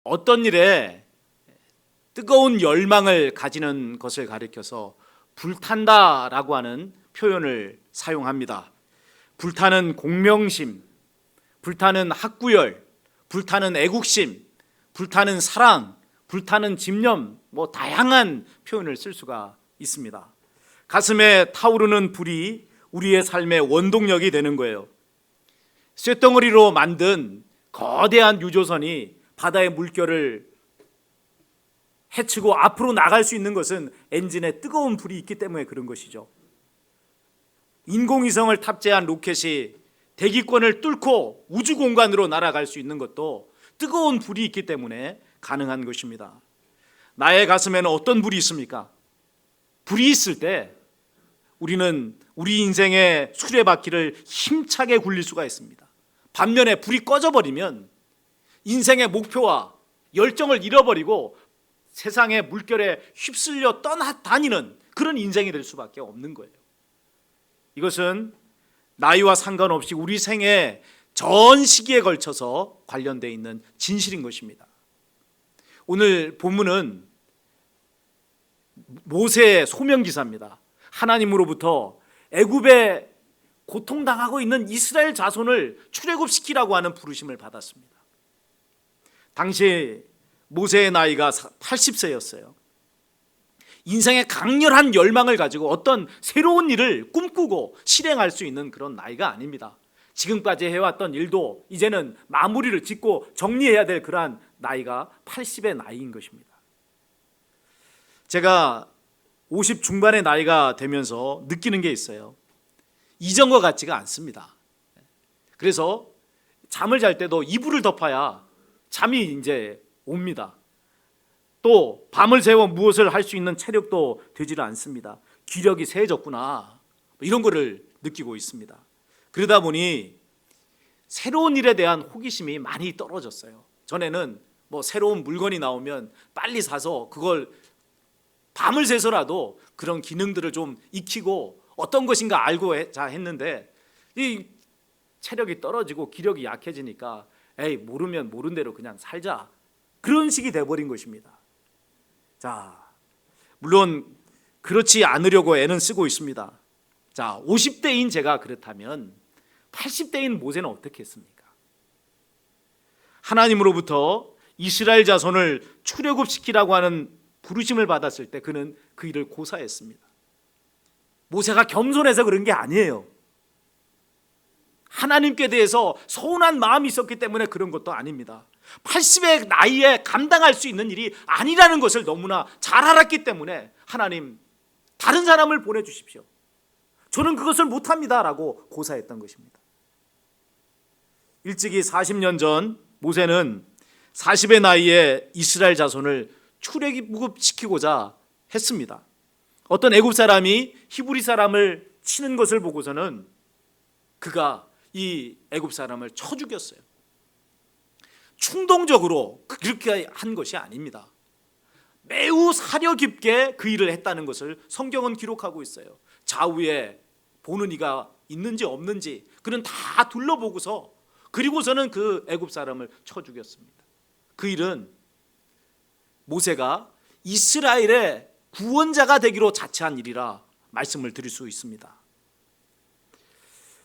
어떤 일에 뜨거운 열망을 가지는 것을 가리켜서 불탄다라고 하는 표현을 사용합니다. 불타는 공명심, 불타는 학구열, 불타는 애국심, 불타는 사랑, 불타는 집념, 다양한 표현을 쓸 수가 있습니다. 가슴에 타오르는 불이 우리의 삶의 원동력이 되는 거예요. 쇳덩어리로 만든 거대한 유조선이 바다의 물결을 헤치고 앞으로 나갈 수 있는 것은 엔진에 뜨거운 불이 있기 때문에 그런 것이죠. 인공위성을 탑재한 로켓이 대기권을 뚫고 우주 공간으로 날아갈 수 있는 것도 뜨거운 불이 있기 때문에 가능한 것입니다. 나의 가슴에는 어떤 불이 있습니까? 불이 있을 때 우리는 우리 인생의 수레바퀴를 힘차게 굴릴 수가 있습니다. 반면에 불이 꺼져버리면 인생의 목표와 열정을 잃어버리고 세상의 물결에 휩쓸려 떠나다니는 그런 인생이 될 수밖에 없는 거예요. 이것은 나이와 상관없이 우리 생애 전 시기에 걸쳐서 관련되어 있는 진실인 것입니다. 오늘 본문은 모세의 소명기사입니다. 하나님으로부터 애굽에 고통당하고 있는 이스라엘 자손을 출애굽시키라고 하는 부르심을 받았습니다. 당시 모세의 나이가 80세였어요. 인생의 강렬한 열망을 가지고 어떤 새로운 일을 꿈꾸고 실행할 수 있는 그런 나이가 아닙니다. 지금까지 해왔던 일도 이제는 마무리를 짓고 정리해야 될 그러한 나이가 80의 나이인 것입니다. 제가 50 중반의 나이가 되면서 느끼는 게 있어요. 이전과 같지가 않습니다. 그래서 잠을 잘 때도 이불을 덮어야 잠이 이제 옵니다. 또 밤을 새워 무엇을 할 수 있는 체력도 되지를 않습니다. 기력이 세졌구나, 이런 거를 느끼고 있습니다. 그러다 보니 새로운 일에 대한 호기심이 많이 떨어졌어요. 전에는 새로운 물건이 나오면 빨리 사서 그걸 밤을 새서라도 그런 기능들을 좀 익히고 어떤 것인가 알고 했는데 이 체력이 떨어지고 기력이 약해지니까 모르면 모른 대로 그냥 살자, 그런 식이 돼버린 것입니다. 자, 물론 그렇지 않으려고 애는 쓰고 있습니다. 자, 50대인 제가 그렇다면 80대인 모세는 어떻게 했습니까? 하나님으로부터 이스라엘 자손을 출애굽시키라고 하는 부르심을 받았을 때 그는 그 일을 고사했습니다. 모세가 겸손해서 그런 게 아니에요. 하나님께 대해서 서운한 마음이 있었기 때문에 그런 것도 아닙니다. 80의 나이에 감당할 수 있는 일이 아니라는 것을 너무나 잘 알았기 때문에 하나님, 다른 사람을 보내주십시오, 저는 그것을 못합니다 라고 고사했던 것입니다. 일찍이 40년 전 모세는 40의 나이에 이스라엘 자손을 출애굽시키고자 했습니다. 어떤 애굽 사람이 히브리 사람을 치는 것을 보고서는 그가 이 애굽 사람을 쳐 죽였어요. 충동적으로 그렇게 한 것이 아닙니다. 매우 사려 깊게 그 일을 했다는 것을 성경은 기록하고 있어요. 좌우에 보는 이가 있는지 없는지 그는 다 둘러보고서, 그리고서는 그 애굽 사람을 쳐 죽였습니다. 그 일은 모세가 이스라엘의 구원자가 되기로 자처한 일이라 말씀을 드릴 수 있습니다.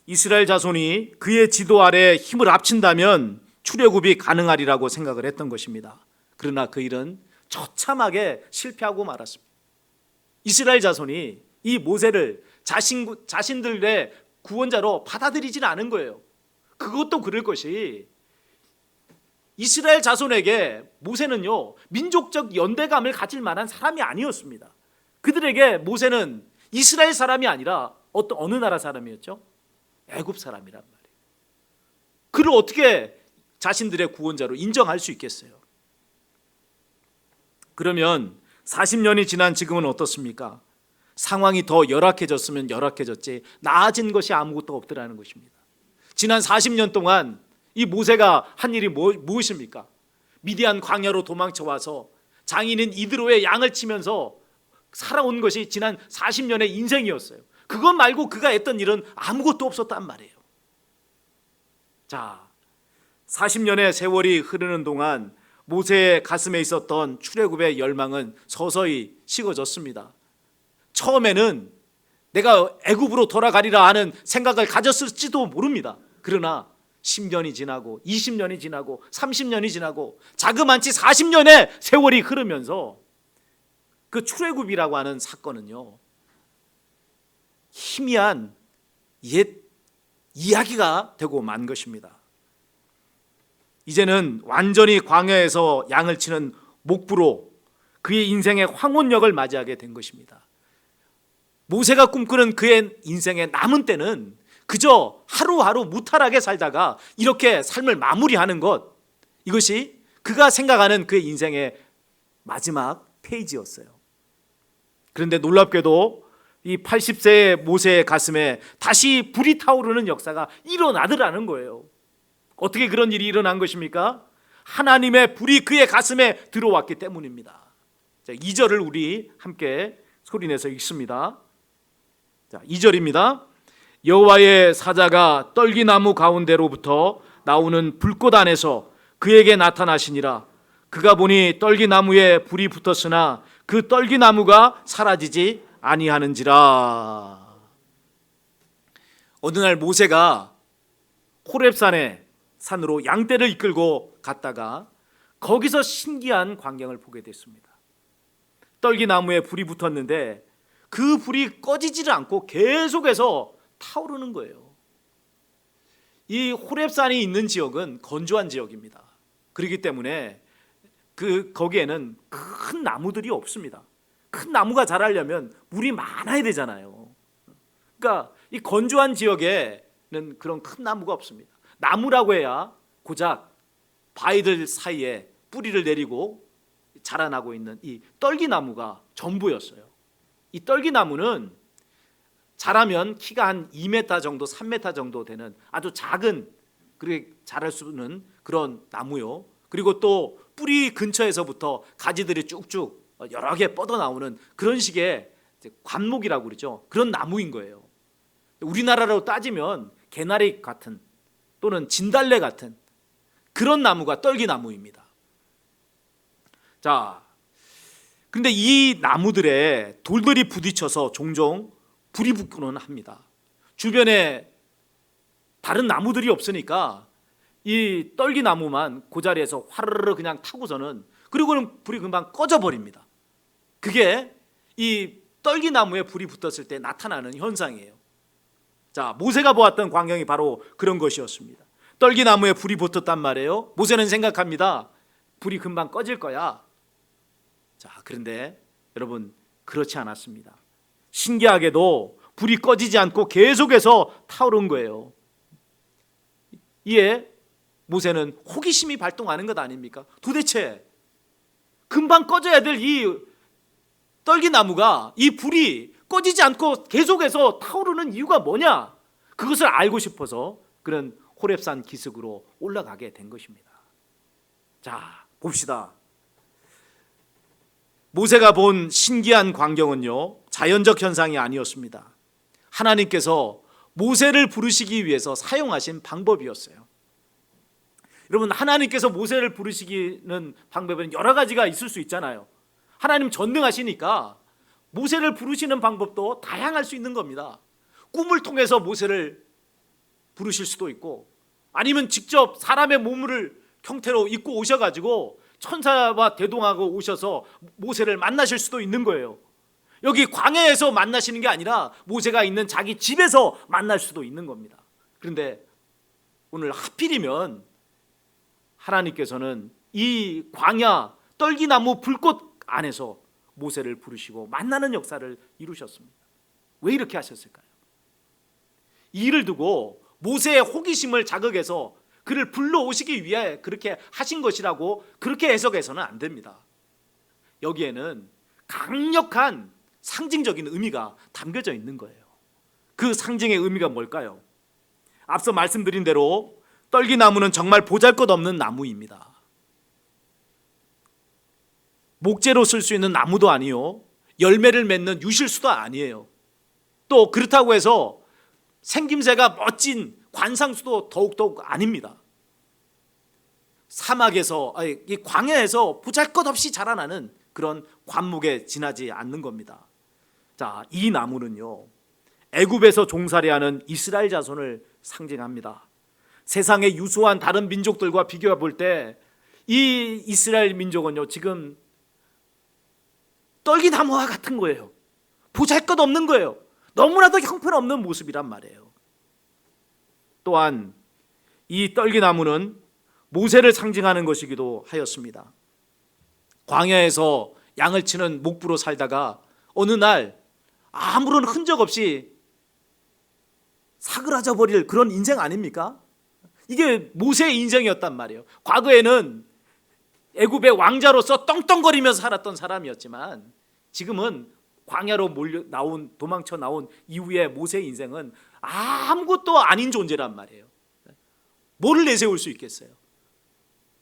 이스라엘 자손이 그의 지도 아래 힘을 합친다면 출애굽이 가능하리라고 생각을 했던 것입니다. 그러나 그 일은 처참하게 실패하고 말았습니다. 이스라엘 자손이 이 모세를 자신들의 구원자로 받아들이지는 않은 거예요. 그것도 그럴 것이 이스라엘 자손에게 모세는요, 민족적 연대감을 가질 만한 사람이 아니었습니다. 그들에게 모세는 이스라엘 사람이 아니라 어느 나라 사람이었죠? 애굽 사람이란 말이에요. 그를 어떻게 자신들의 구원자로 인정할 수 있겠어요? 그러면 40년이 지난 지금은 어떻습니까? 상황이 더 열악해졌으면 열악해졌지 나아진 것이 아무것도 없더라는 것입니다. 지난 40년 동안 이 모세가 한 일이 무엇입니까? 미디안 광야로 도망쳐와서 장인인 이드로의 양을 치면서 살아온 것이 지난 40년의 인생이었어요. 그것 말고 그가 했던 일은 아무것도 없었단 말이에요. 자, 40년의 세월이 흐르는 동안 모세의 가슴에 있었던 출애굽의 열망은 서서히 식어졌습니다. 처음에는 내가 애굽으로 돌아가리라 하는 생각을 가졌을지도 모릅니다. 그러나 10년이 지나고 20년이 지나고 30년이 지나고 자그만치 40년의 세월이 흐르면서 그 출애굽이라고 하는 사건은요, 희미한 옛 이야기가 되고 만 것입니다. 이제는 완전히 광야에서 양을 치는 목부로 그의 인생의 황혼역을 맞이하게 된 것입니다. 모세가 꿈꾸는 그의 인생의 남은 때는 그저 하루하루 무탈하게 살다가 이렇게 삶을 마무리하는 것, 이것이 그가 생각하는 그의 인생의 마지막 페이지였어요. 그런데 놀랍게도 이 80세의 모세의 가슴에 다시 불이 타오르는 역사가 일어나더라는 거예요. 어떻게 그런 일이 일어난 것입니까? 하나님의 불이 그의 가슴에 들어왔기 때문입니다. 자, 2절을 우리 함께 소리내서 읽습니다. 자, 2절입니다. 여호와의 사자가 떨기나무 가운데로부터 나오는 불꽃 안에서 그에게 나타나시니라. 그가 보니 떨기나무에 불이 붙었으나 그 떨기나무가 사라지지 아니하는지라. 어느 날 모세가 호렙산에 산으로 양떼를 이끌고 갔다가 거기서 신기한 광경을 보게 됐습니다. 떨기나무에 불이 붙었는데 그 불이 꺼지지를 않고 계속해서 타오르는 거예요. 이 호렙산이 있는 지역은 건조한 지역입니다. 그렇기 때문에 거기에는 큰 나무들이 없습니다. 큰 나무가 자라려면 물이 많아야 되잖아요. 그러니까 이 건조한 지역에는 그런 큰 나무가 없습니다. 나무라고 해야 고작 바위들 사이에 뿌리를 내리고 자라나고 있는 이 떨기나무가 전부였어요. 이 떨기나무는 자라면 키가 한 2m 정도, 3m 정도 되는 아주 작은, 그렇게 자랄 수 있는 그런 나무요. 그리고 또 뿌리 근처에서부터 가지들이 쭉쭉 여러 개 뻗어나오는 그런 식의 관목이라고 그러죠. 그런 나무인 거예요. 우리나라로 따지면 개나리 같은 또는 진달래 같은 그런 나무가 떨기나무입니다. 자, 근데 이 나무들에 돌들이 부딪혀서 종종 불이 붙고는 합니다. 주변에 다른 나무들이 없으니까 이 떨기나무만 그 자리에서 화르르 그냥 타고서는, 그리고는 불이 금방 꺼져버립니다. 그게 이 떨기나무에 불이 붙었을 때 나타나는 현상이에요. 자, 모세가 보았던 광경이 바로 그런 것이었습니다. 떨기나무에 불이 붙었단 말이에요. 모세는 생각합니다. 불이 금방 꺼질 거야. 자, 그런데 여러분, 그렇지 않았습니다. 신기하게도 불이 꺼지지 않고 계속해서 타오른 거예요. 이에 모세는 호기심이 발동하는 것 아닙니까? 도대체 금방 꺼져야 될 이 떨기나무가, 이 불이 꺼지지 않고 계속해서 타오르는 이유가 뭐냐? 그것을 알고 싶어서 그런 호렙산 기슭으로 올라가게 된 것입니다. 자, 봅시다. 모세가 본 신기한 광경은요, 자연적 현상이 아니었습니다. 하나님께서 모세를 부르시기 위해서 사용하신 방법이었어요. 여러분, 하나님께서 모세를 부르시는 방법은 여러 가지가 있을 수 있잖아요. 하나님 전능하시니까 모세를 부르시는 방법도 다양할 수 있는 겁니다. 꿈을 통해서 모세를 부르실 수도 있고, 아니면 직접 사람의 몸을 형태로 입고 오셔가지고 천사와 대동하고 오셔서 모세를 만나실 수도 있는 거예요. 여기 광야에서 만나시는 게 아니라 모세가 있는 자기 집에서 만날 수도 있는 겁니다. 그런데 오늘 하필이면 하나님께서는 이 광야 떨기나무 불꽃 안에서 모세를 부르시고 만나는 역사를 이루셨습니다. 왜 이렇게 하셨을까요? 이 일을 두고 모세의 호기심을 자극해서 그를 불러오시기 위해 그렇게 하신 것이라고 그렇게 해석해서는 안 됩니다. 여기에는 강력한 상징적인 의미가 담겨져 있는 거예요. 그 상징의 의미가 뭘까요? 앞서 말씀드린 대로 떨기나무는 정말 보잘것없는 나무입니다. 목재로 쓸 수 있는 나무도 아니요, 열매를 맺는 유실수도 아니에요. 또 그렇다고 해서 생김새가 멋진 관상수도 더욱더욱 아닙니다. 사막에서 이 광야에서 보잘것없이 자라나는 그런 관목에 지나지 않는 겁니다. 자, 이 나무는요, 애굽에서 종살이하는 이스라엘 자손을 상징합니다. 세상의 유수한 다른 민족들과 비교해 볼 때 이 이스라엘 민족은요, 지금 떨기나무와 같은 거예요. 보잘것없는 거예요. 너무나도 형편없는 모습이란 말이에요. 또한 이 떨기나무는 모세를 상징하는 것이기도 하였습니다. 광야에서 양을 치는 목부로 살다가 어느 날 아무런 흔적 없이 사그라져 버릴 그런 인생 아닙니까? 이게 모세의 인생이었단 말이에요. 과거에는 애굽의 왕자로서 떵떵거리면서 살았던 사람이었지만 지금은 광야로 도망쳐 나온 이후에 모세의 인생은 아무것도 아닌 존재란 말이에요. 뭐를 내세울 수 있겠어요?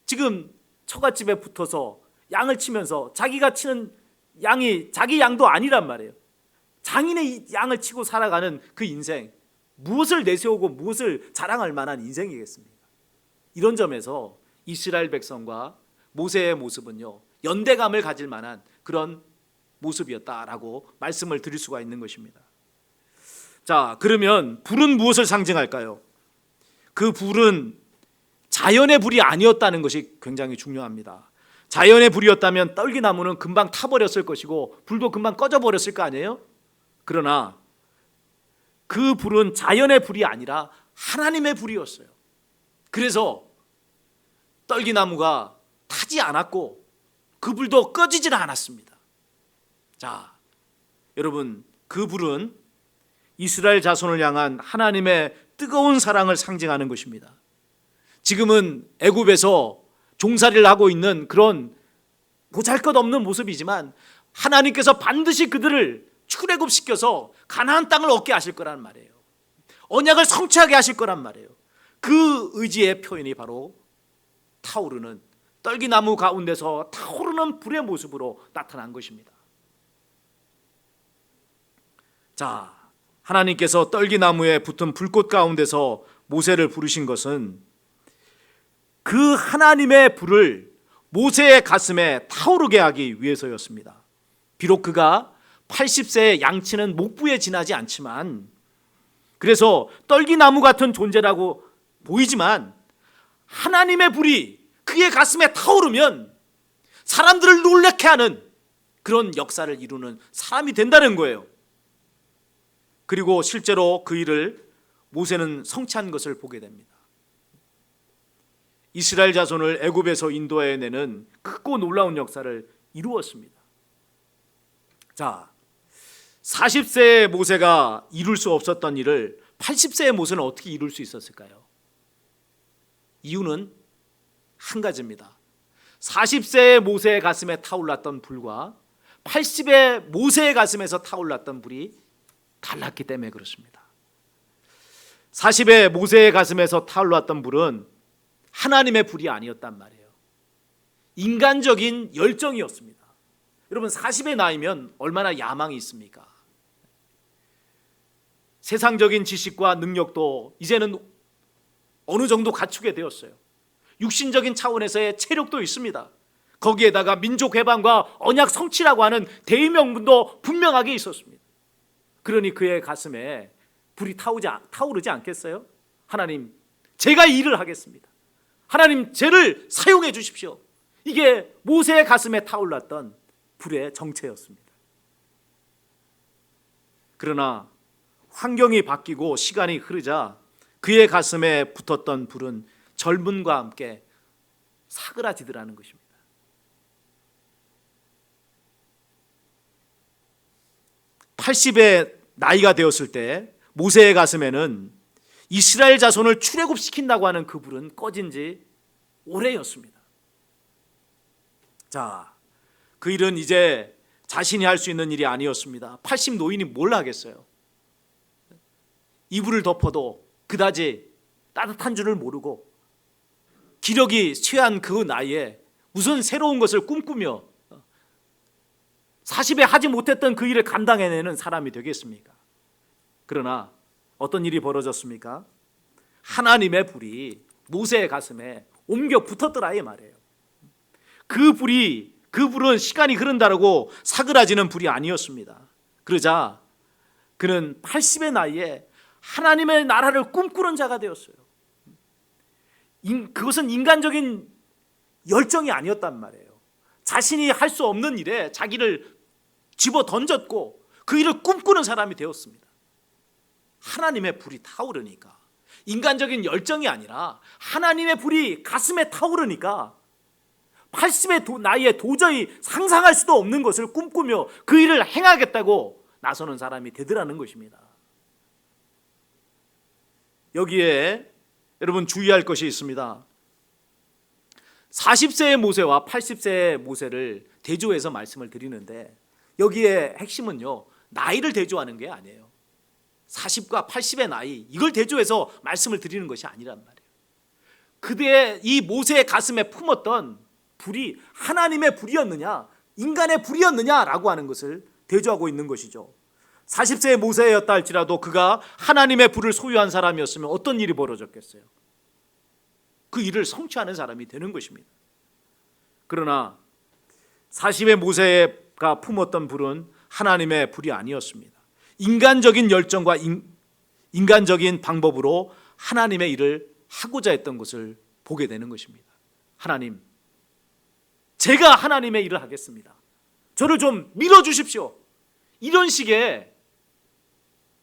지금 처갓집에 붙어서 양을 치면서 자기가 치는 양이 자기 양도 아니란 말이에요. 장인의 양을 치고 살아가는 그 인생, 무엇을 내세우고 무엇을 자랑할 만한 인생이겠습니까? 이런 점에서 이스라엘 백성과 모세의 모습은요, 연대감을 가질 만한 그런 모습이었다라고 말씀을 드릴 수가 있는 것입니다. 자, 그러면 불은 무엇을 상징할까요? 그 불은 자연의 불이 아니었다는 것이 굉장히 중요합니다. 자연의 불이었다면 떨기나무는 금방 타버렸을 것이고 불도 금방 꺼져버렸을 거 아니에요? 그러나 그 불은 자연의 불이 아니라 하나님의 불이었어요. 그래서 떨기나무가 타지 않았고 그 불도 꺼지질 않았습니다. 자, 여러분, 그 불은 이스라엘 자손을 향한 하나님의 뜨거운 사랑을 상징하는 것입니다. 지금은 애굽에서 종살이를 하고 있는 그런 보잘것없는 모습이지만 하나님께서 반드시 그들을 출애굽시켜서 가나안 땅을 얻게 하실 거란 말이에요. 언약을 성취하게 하실 거란 말이에요. 그 의지의 표현이 바로 타오르는 떨기나무 가운데서 타오르는 불의 모습으로 나타난 것입니다. 자, 하나님께서 떨기나무에 붙은 불꽃 가운데서 모세를 부르신 것은 그 하나님의 불을 모세의 가슴에 타오르게 하기 위해서였습니다. 비록 그가 80세에 양치는 목부에 지나지 않지만, 그래서 떨기나무 같은 존재라고 보이지만 하나님의 불이 그의 가슴에 타오르면 사람들을 놀라게 하는 그런 역사를 이루는 사람이 된다는 거예요. 그리고 실제로 그 일을 모세는 성취한 것을 보게 됩니다. 이스라엘 자손을 애굽에서 인도해내는 크고 놀라운 역사를 이루었습니다. 자, 40세의 모세가 이룰 수 없었던 일을 80세의 모세는 어떻게 이룰 수 있었을까요? 이유는 한 가지입니다. 40세의 모세의 가슴에 타올랐던 불과 80의 모세의 가슴에서 타올랐던 불이 달랐기 때문에 그렇습니다. 40의 모세의 가슴에서 타올랐던 불은 하나님의 불이 아니었단 말이에요. 인간적인 열정이었습니다. 여러분, 40의 나이면 얼마나 야망이 있습니까? 세상적인 지식과 능력도 이제는 어느 정도 갖추게 되었어요. 육신적인 차원에서의 체력도 있습니다. 거기에다가 민족 해방과 언약 성취라고 하는 대의 명분도 분명하게 있었습니다. 그러니 그의 가슴에 불이 타오르지 않겠어요? 하나님, 제가 이 일을 하겠습니다. 하나님, 저를 사용해 주십시오. 이게 모세의 가슴에 타올랐던 불의 정체였습니다. 그러나 환경이 바뀌고 시간이 흐르자 그의 가슴에 붙었던 불은 젊음과 함께 사그라지더라는 것입니다. (80의) 나이가 되었을 때 모세의 가슴에는 이스라엘 자손을 출애굽시킨다고 하는 그 불은 꺼진 지 오래였습니다. 자, 그 일은 이제 자신이 할 수 있는 일이 아니었습니다. 80 노인이 뭘 하겠어요? 이불을 덮어도 그다지 따뜻한 줄을 모르고 기력이 쇠한 그 나이에 무슨 새로운 것을 꿈꾸며 40에 하지 못했던 그 일을 감당해내는 사람이 되겠습니까? 그러나 어떤 일이 벌어졌습니까? 하나님의 불이 모세의 가슴에 옮겨 붙었더라 이 말이에요. 그 불은 시간이 흐른다라고 사그라지는 불이 아니었습니다. 그러자 그는 80의 나이에 하나님의 나라를 꿈꾸는 자가 되었어요. 그것은 인간적인 열정이 아니었단 말이에요. 자신이 할 수 없는 일에 자기를 집어 던졌고 그 일을 꿈꾸는 사람이 되었습니다. 하나님의 불이 타오르니까, 인간적인 열정이 아니라 하나님의 불이 가슴에 타오르니까 80의 나이에 도저히 상상할 수도 없는 것을 꿈꾸며 그 일을 행하겠다고 나서는 사람이 되더라는 것입니다. 여기에 여러분 주의할 것이 있습니다. 40세의 모세와 80세의 모세를 대조해서 말씀을 드리는데, 여기에 핵심은요, 나이를 대조하는 게 아니에요. 40과 80의 나이, 이걸 대조해서 말씀을 드리는 것이 아니란 말이에요. 그대의 이 모세의 가슴에 품었던 불이 하나님의 불이었느냐 인간의 불이었느냐라고 하는 것을 대조하고 있는 것이죠. 40세의 모세였다 할지라도 그가 하나님의 불을 소유한 사람이었으면 어떤 일이 벌어졌겠어요? 그 일을 성취하는 사람이 되는 것입니다. 그러나 40의 모세가 품었던 불은 하나님의 불이 아니었습니다. 인간적인 열정과 인간적인 방법으로 하나님의 일을 하고자 했던 것을 보게 되는 것입니다. 하나님, 제가 하나님의 일을 하겠습니다. 저를 좀 밀어주십시오. 이런 식의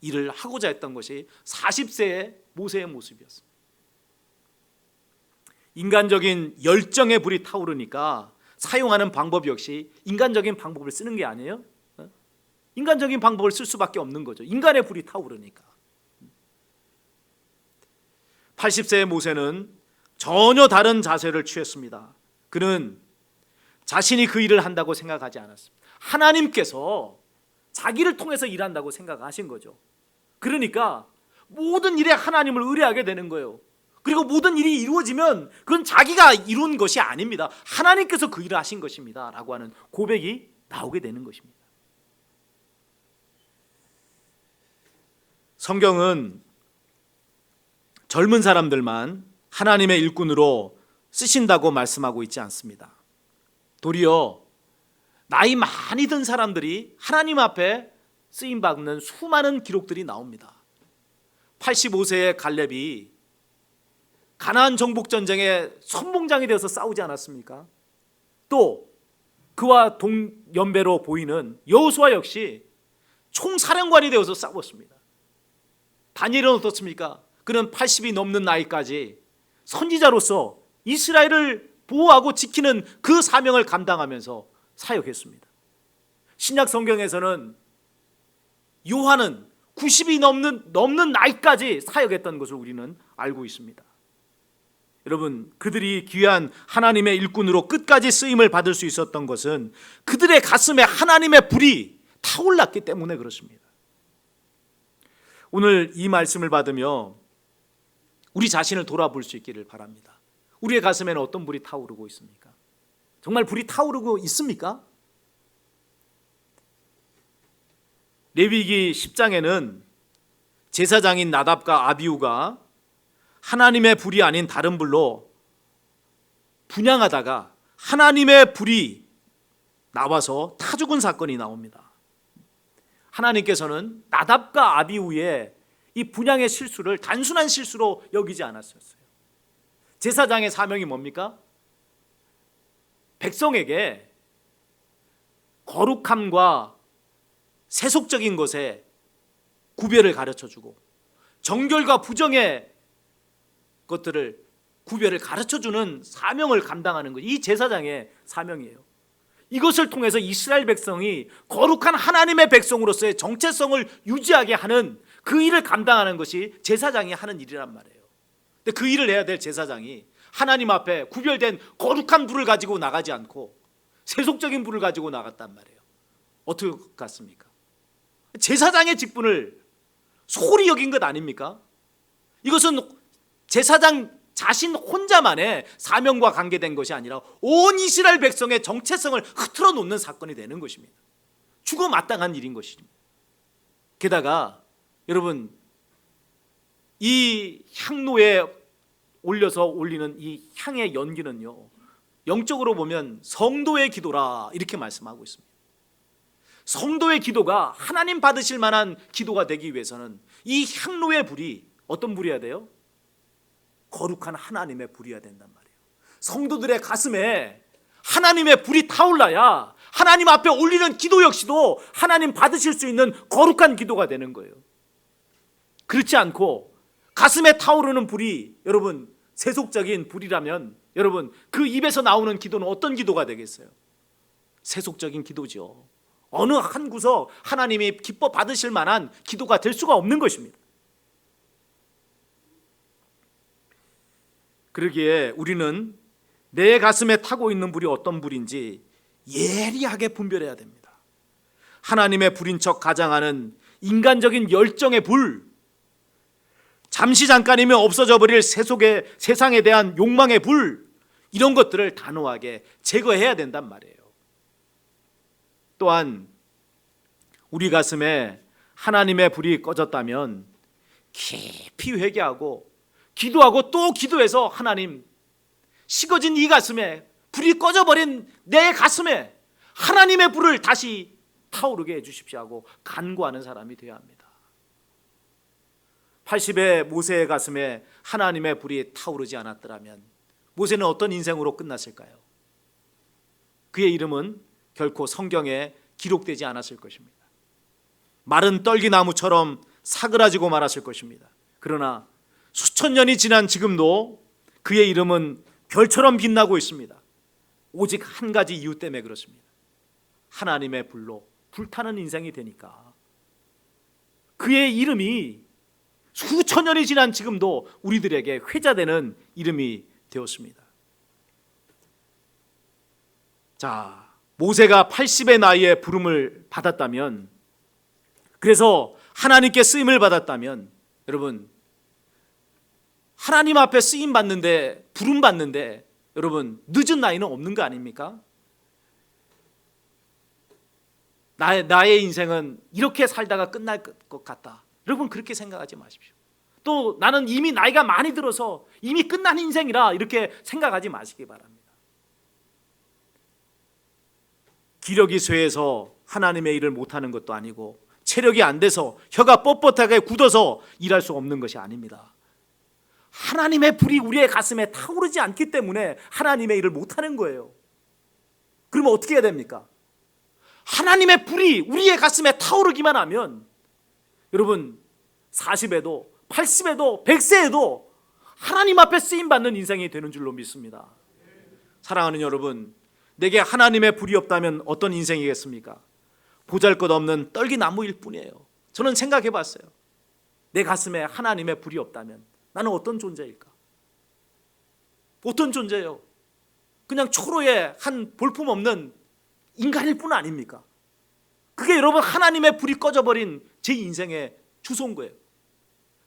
일을 하고자 했던 것이 40세의 모세의 모습이었습니다. 인간적인 열정의 불이 타오르니까 사용하는 방법 역시 인간적인 방법을 쓰는 게 아니에요. 인간적인 방법을 쓸 수밖에 없는 거죠. 인간의 불이 타오르니까. 80세의 모세는 전혀 다른 자세를 취했습니다. 그는 자신이 그 일을 한다고 생각하지 않았습니다. 하나님께서 자기를 통해서 일한다고 생각하신 거죠. 그러니까 모든 일에 하나님을 의뢰하게 되는 거예요. 그리고 모든 일이 이루어지면 그건 자기가 이룬 것이 아닙니다. 하나님께서 그 일을 하신 것입니다 라고 하는 고백이 나오게 되는 것입니다. 성경은 젊은 사람들만 하나님의 일꾼으로 쓰신다고 말씀하고 있지 않습니다. 도리어 나이 많이 든 사람들이 하나님 앞에 쓰임받는 수많은 기록들이 나옵니다. 85세의 갈렙이 가나안 정복전쟁의 선봉장이 되어서 싸우지 않았습니까? 또 그와 동연배로 보이는 여호수아 역시 총사령관이 되어서 싸웠습니다. 다니엘은 어떻습니까? 그는 80이 넘는 나이까지 선지자로서 이스라엘을 보호하고 지키는 그 사명을 감당하면서 사역했습니다. 신약 성경에서는 요한은 90이 넘는 나이까지 사역했던 것을 우리는 알고 있습니다. 여러분, 그들이 귀한 하나님의 일꾼으로 끝까지 쓰임을 받을 수 있었던 것은 그들의 가슴에 하나님의 불이 타올랐기 때문에 그렇습니다. 오늘 이 말씀을 받으며 우리 자신을 돌아볼 수 있기를 바랍니다. 우리의 가슴에는 어떤 불이 타오르고 있습니까? 정말 불이 타오르고 있습니까? 레위기 10장에는 제사장인 나답과 아비후가 하나님의 불이 아닌 다른 불로 분향하다가 하나님의 불이 나와서 타 죽은 사건이 나옵니다. 하나님께서는 나답과 아비후의 이 분향의 실수를 단순한 실수로 여기지 않았었어요. 제사장의 사명이 뭡니까? 백성에게 거룩함과 세속적인 것에 구별을 가르쳐주고 정결과 부정의 것들을 구별을 가르쳐주는 사명을 감당하는 것, 이 제사장의 사명이에요. 이것을 통해서 이스라엘 백성이 거룩한 하나님의 백성으로서의 정체성을 유지하게 하는 그 일을 감당하는 것이 제사장이 하는 일이란 말이에요. 근데 그 일을 해야 될 제사장이 하나님 앞에 구별된 거룩한 불을 가지고 나가지 않고 세속적인 불을 가지고 나갔단 말이에요. 어떻게 같습니까? 제사장의 직분을 소홀히 여긴 것 아닙니까? 이것은 제사장 자신 혼자만의 사명과 관계된 것이 아니라 온 이스라엘 백성의 정체성을 흐트러 놓는 사건이 되는 것입니다. 죽어 마땅한 일인 것입니다. 게다가 여러분, 이 향로의 올려서 올리는 이 향의 연기는요, 영적으로 보면 성도의 기도라 이렇게 말씀하고 있습니다. 성도의 기도가 하나님 받으실 만한 기도가 되기 위해서는 이 향로의 불이 어떤 불이어야 돼요? 거룩한 하나님의 불이어야 된단 말이에요. 성도들의 가슴에 하나님의 불이 타올라야 하나님 앞에 올리는 기도 역시도 하나님 받으실 수 있는 거룩한 기도가 되는 거예요. 그렇지 않고 가슴에 타오르는 불이 여러분 세속적인 불이라면 여러분 그 입에서 나오는 기도는 어떤 기도가 되겠어요? 세속적인 기도죠. 어느 한 구석 하나님이 기뻐 받으실 만한 기도가 될 수가 없는 것입니다. 그러기에 우리는 내 가슴에 타고 있는 불이 어떤 불인지 예리하게 분별해야 됩니다. 하나님의 불인 척 가장하는 인간적인 열정의 불, 잠시 잠깐이면 없어져 버릴 세상에 대한 욕망의 불, 이런 것들을 단호하게 제거해야 된단 말이에요. 또한 우리 가슴에 하나님의 불이 꺼졌다면 깊이 회개하고 기도하고 또 기도해서 하나님, 식어진 이 가슴에 불이 꺼져버린 내 가슴에 하나님의 불을 다시 타오르게 해주십시오 하고 간구하는 사람이 되어야 합니다. 80의 모세의 가슴에 하나님의 불이 타오르지 않았더라면 모세는 어떤 인생으로 끝났을까요? 그의 이름은 결코 성경에 기록되지 않았을 것입니다. 마른 떨기나무처럼 사그라지고 말았을 것입니다. 그러나 수천 년이 지난 지금도 그의 이름은 별처럼 빛나고 있습니다. 오직 한 가지 이유 때문에 그렇습니다. 하나님의 불로 불타는 인생이 되니까. 그의 이름이 수천 년이 지난 지금도 우리들에게 회자되는 이름이 되었습니다. 자, 모세가 80의 나이에 부름을 받았다면, 그래서 하나님께 쓰임을 받았다면, 여러분 하나님 앞에 쓰임 받는데, 부름 받는데 여러분 늦은 나이는 없는 거 아닙니까? 나의 인생은 이렇게 살다가 끝날 것 같다, 여러분 그렇게 생각하지 마십시오. 또 나는 이미 나이가 많이 들어서 이미 끝난 인생이라 이렇게 생각하지 마시기 바랍니다. 기력이 쇠해서 하나님의 일을 못하는 것도 아니고 체력이 안 돼서 혀가 뻣뻣하게 굳어서 일할 수 없는 것이 아닙니다. 하나님의 불이 우리의 가슴에 타오르지 않기 때문에 하나님의 일을 못하는 거예요. 그러면 어떻게 해야 됩니까? 하나님의 불이 우리의 가슴에 타오르기만 하면 여러분 40에도 80에도 100세에도 하나님 앞에 쓰임받는 인생이 되는 줄로 믿습니다. 사랑하는 여러분, 내게 하나님의 불이 없다면 어떤 인생이겠습니까? 보잘것없는 떨기나무일 뿐이에요. 저는 생각해 봤어요. 내 가슴에 하나님의 불이 없다면 나는 어떤 존재일까? 어떤 존재예요? 그냥 초로의 한 볼품없는 인간일 뿐 아닙니까? 그게 여러분 하나님의 불이 꺼져버린 제 인생의 주소인 거예요.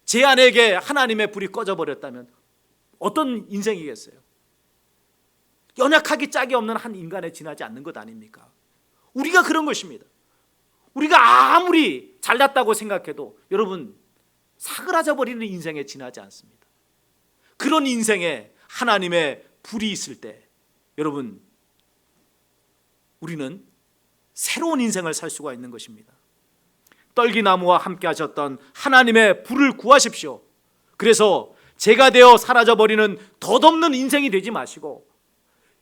제 안에게 하나님의 불이 꺼져버렸다면 어떤 인생이겠어요? 연약하기 짝이 없는 한 인간에 지나지 않는 것 아닙니까? 우리가 그런 것입니다. 우리가 아무리 잘났다고 생각해도 여러분 사그라져 버리는 인생에 지나지 않습니다. 그런 인생에 하나님의 불이 있을 때 여러분 우리는 새로운 인생을 살 수가 있는 것입니다. 떨기나무와 함께 하셨던 하나님의 불을 구하십시오. 그래서 제가 되어 사라져버리는 덧없는 인생이 되지 마시고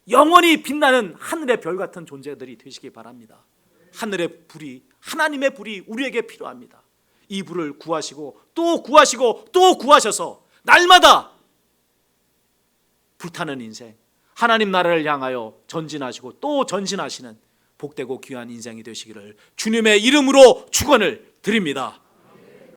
영원히 빛나는 하늘의 별 같은 존재들이 되시기 바랍니다. 하늘의 불이, 하나님의 불이 우리에게 필요합니다. 이 불을 구하시고 또 구하시고 또 구하셔서 날마다 불타는 인생, 하나님 나라를 향하여 전진하시고 또 전진하시는 복되고 귀한 인생이 되시기를 주님의 이름으로 축원을 드립니다.